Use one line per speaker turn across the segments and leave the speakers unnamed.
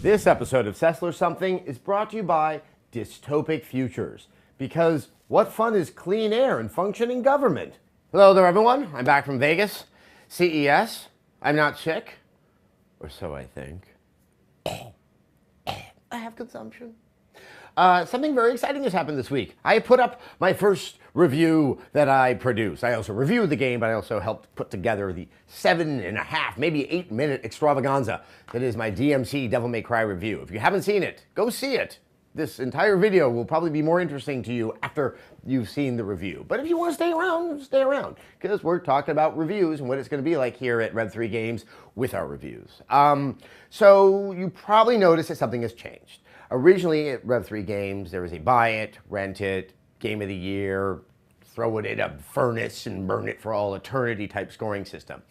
This episode of Sessler Something is brought to you by Dystopic Futures. Because what fun is clean air and functioning government? Hello there, everyone. I'm back from Vegas. CES. I'm not sick. Or so I think. I have consumption. Something very exciting has happened this week. I put up my first review that I produced. I also reviewed the game, but I also helped put together the 7.5, maybe 8-minute extravaganza that is my DMC Devil May Cry review. If you haven't seen it, go see it. This entire video will probably be more interesting to you after you've seen the review. But if you want to stay around, because we're talking about reviews and what it's going to be like here at Rev 3 Games with our reviews. So you probably noticed that something has changed. Originally at Rev 3 Games, there was a buy it, rent it, game of the year, throw it in a furnace and burn it for all eternity type scoring system.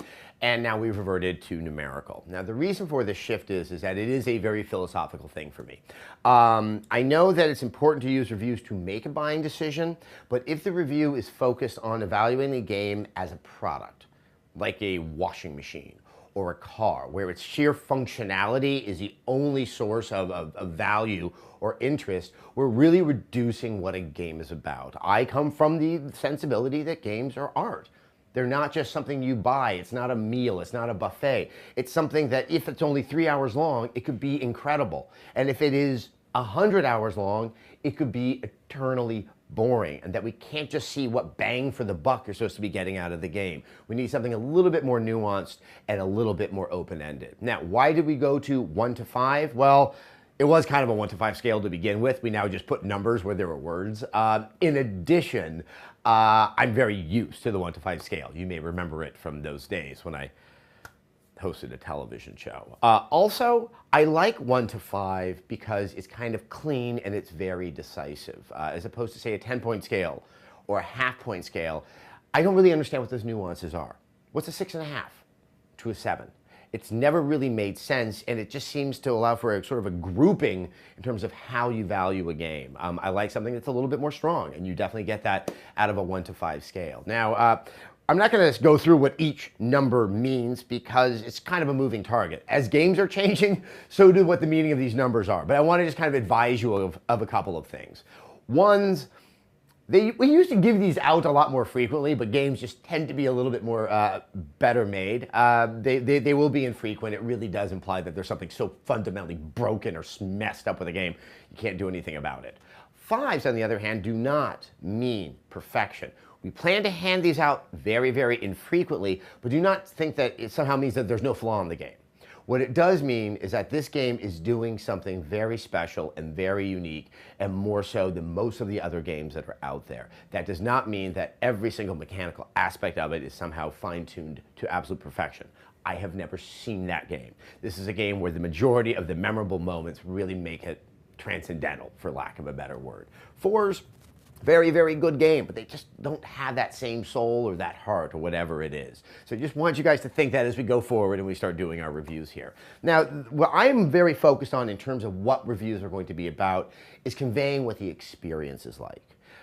And now we've reverted to numerical. Now the reason for this shift is that it is a very philosophical thing for me. I know that it's important to use reviews to make a buying decision, but if the review is focused on evaluating the game as a product, like a washing machine, or a car, where its sheer functionality is the only source of value or interest, we're really reducing what a game is about. I come from the sensibility that games are art. They're not just something you buy. It's not a meal. It's not a buffet. It's something that if it's only 3 hours long, it could be incredible. And if it is 100 hours long, it could be eternally boring, and that we can't just see what bang for the buck you're supposed to be getting out of the game. We need something a little bit more nuanced and a little bit more open-ended. Now, why did we go to 1 to 5? Well, it was kind of a 1 to 5 scale to begin with. We now just put numbers where there were words. In addition, I'm very used to the 1 to 5 scale. You may remember it from those days when I hosted a television show. Also, I like 1 to 5 because it's kind of clean and it's very decisive. As opposed to, say, a 10-point scale or a half-point scale, I don't really understand what those nuances are. What's a 6.5 to a 7? It's never really made sense, and it just seems to allow for a sort of a grouping in terms of how you value a game. I like something that's a little bit more strong, and you definitely get that out of a 1 to 5 scale. Now, I'm not going to go through what each number means because it's kind of a moving target. As games are changing, so do what the meaning of these numbers are. But I want to just kind of advise you of a couple of things. One's, we used to give these out a lot more frequently, but games just tend to be a little bit more better made. They will be infrequent. It really does imply that there's something so fundamentally broken or messed up with a game, you can't do anything about it. 5s, on the other hand, do not mean perfection. We plan to hand these out very, very infrequently, but do not think that it somehow means that there's no flaw in the game. What it does mean is that this game is doing something very special and very unique, and more so than most of the other games that are out there. That does not mean that every single mechanical aspect of it is somehow fine-tuned to absolute perfection. I have never seen that game. This is a game where the majority of the memorable moments really make it transcendental, for lack of a better word. 4s, very, very good game, but they just don't have that same soul or that heart or whatever it is. So I just want you guys to think that as we go forward and we start doing our reviews here. Now, what I'm very focused on in terms of what reviews are going to be about is conveying what the experience is like.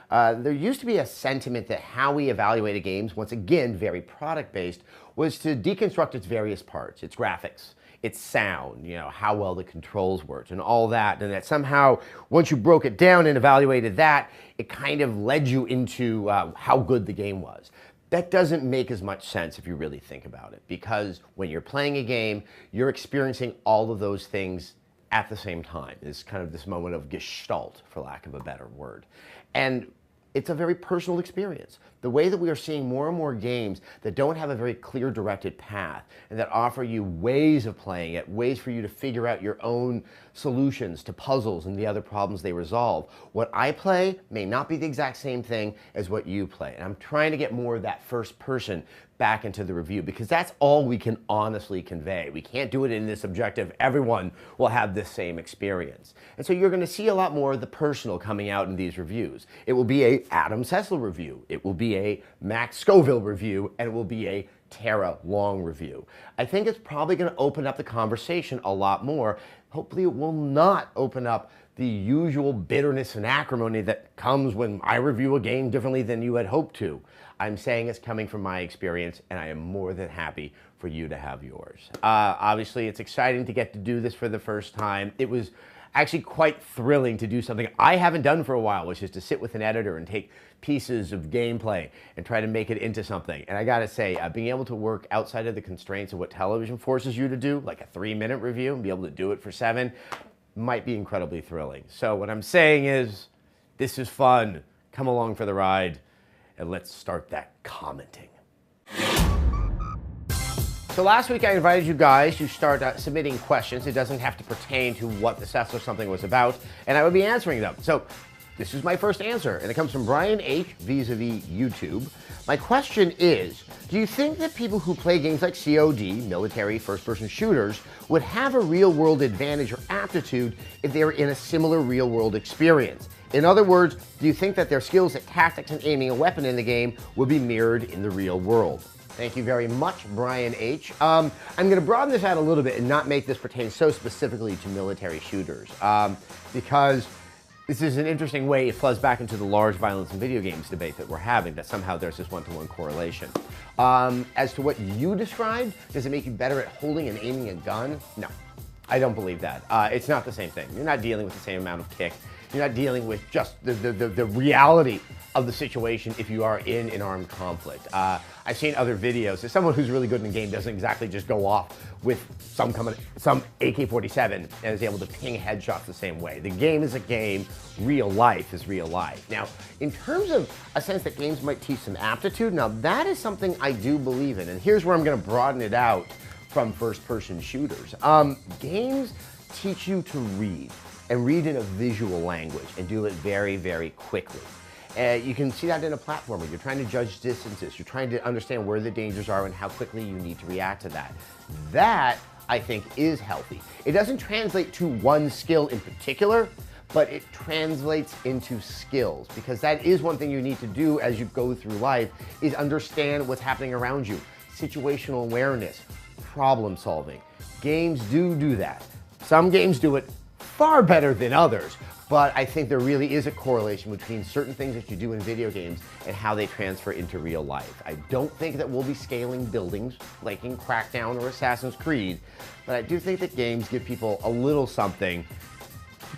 There used to be a sentiment that how we evaluated games, once again, very product-based, was to deconstruct its various parts, its graphics, its sound, you know, how well the controls worked and all that, and that somehow once you broke it down and evaluated that, it kind of led you into how good the game was. That doesn't make as much sense if you really think about it, because when you're playing a game, you're experiencing all of those things at the same time. It's kind of this moment of gestalt, for lack of a better word. And it's a very personal experience. The way that we are seeing more and more games that don't have a very clear directed path and that offer you ways of playing it, ways for you to figure out your own solutions to puzzles and the other problems they resolve. What I play may not be the exact same thing as what you play. And I'm trying to get more of that first person back into the review, because that's all we can honestly convey. We can't do it in this objective, everyone will have this same experience. And so you're going to see a lot more of the personal coming out in these reviews. It will be a Adam Sessler review, it will be a Max Scoville review, and it will be a Tara Long review. I think it's probably going to open up the conversation a lot more. Hopefully it will not open up the usual bitterness and acrimony that comes when I review a game differently than you had hoped to. I'm saying it's coming from my experience, and I am more than happy for you to have yours. Obviously, it's exciting to get to do this for the first time. It was actually quite thrilling to do something I haven't done for a while, which is to sit with an editor and take pieces of gameplay and try to make it into something. And I gotta say, being able to work outside of the constraints of what television forces you to do, like a 3-minute review, and be able to do it for 7, might be incredibly thrilling. So what I'm saying is, this is fun. Come along for the ride, and let's start that commenting. So last week I invited you guys to start submitting questions. It doesn't have to pertain to what the Sessler something was about, and I would be answering them. So this is my first answer, and it comes from Brian H. vis-a-vis YouTube. My question is, do you think that people who play games like COD, military first-person shooters, would have a real-world advantage or aptitude if they were in a similar real-world experience? In other words, do you think that their skills at tactics and aiming a weapon in the game would be mirrored in the real world? Thank you very much, Brian H. I'm going to broaden this out a little bit and not make this pertain so specifically to military shooters, because this is an interesting way it flows back into the large violence in video games debate that we're having, that somehow there's this one-to-one correlation. As to what you described, does it make you better at holding and aiming a gun? No, I don't believe that. It's not the same thing. You're not dealing with the same amount of kick. You're not dealing with just the reality of the situation if you are in an armed conflict. I've seen other videos. As someone who's really good in the game doesn't exactly just go off with some AK-47 and is able to ping headshots the same way. The game is a game. Real life is real life. Now, in terms of a sense that games might teach some aptitude, now that is something I do believe in. And here's where I'm going to broaden it out from first-person shooters. Games teach you to read, and read in a visual language, and do it very, very quickly. You can see that in a platformer. You're trying to judge distances. You're trying to understand where the dangers are and how quickly you need to react to that. That, I think, is healthy. It doesn't translate to one skill in particular, but it translates into skills, because that is one thing you need to do as you go through life, is understand what's happening around you. Situational awareness, problem solving. Games do that. Some games do it far better than others, but I think there really is a correlation between certain things that you do in video games and how they transfer into real life. I don't think that we'll be scaling buildings like in Crackdown or Assassin's Creed, but I do think that games give people a little something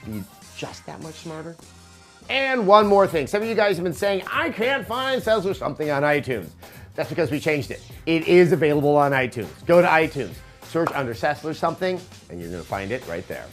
to be just that much smarter. And one more thing. Some of you guys have been saying, I can't find Sessler something on iTunes. That's because we changed it. It is available on iTunes. Go to iTunes, search under Sessler something, and you're going to find it right there.